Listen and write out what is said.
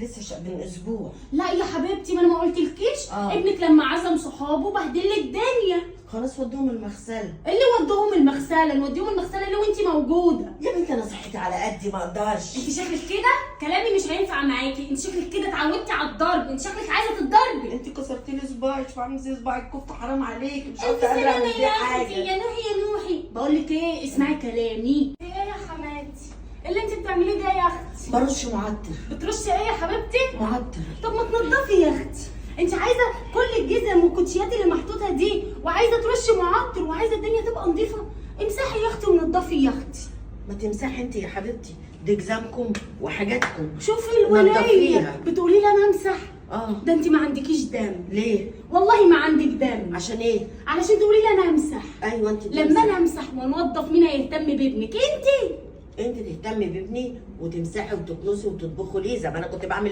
لسه من اسبوع. لا يا حبيبتي، ما انا ما قلتلكيش. ابنك لما عزم صحابه بهدل لك الدنيا. خلاص ودوهم المغسله. اللي ودوهم المغسله نوديهم المغسله ليه وانت موجوده؟ يا بنتي انا صحتي على قدي ما اقدرش. انت شكلك كده كلامي مش هينفع معاكي، انت شكلك كده اتعودتي على الضرب، انت شكلك عايزه تتضربي. انت كسرتي لي صباعي، مش عامل زي صباع الكفته، حرام عليكي، مش انت عارفه اعمل سلامه بيه يا حاجه. اختي، يا نوحي يا نوحي. بقول لك ايه، اسمعي كلامي. ايه يا حماتي اللي انت بتعمليه ده يا اختي؟ برش معطر. بترشي ايه يا حبيبتي؟ معطر. طب ما تنضفي يا اختي، انت عايزه كل الجزم والكوتشيات اللي محطوطه دي وعايزه ترشي معطر وعايزه الدنيا تبقى نظيفه. امسحي يا اختي ونضفي يا اختي. ما تمسحي انت يا حبيبتي، دي جزامكم وحاجاتكم. شوفي الولايه نضفيها. بتقولي لي انا امسح؟ اه. ده انت ما عندكيش دم. ليه؟ والله ما عندك دم. عشان ايه؟ علشان تقولي لي انا امسح. ايوه انت لما انا امسح وانضف مين هيهتم بابنك؟ انت انت تهتمي بابني وتمسحي وتكنسي وتطبخي ليه زي ما انا كنت بعمل.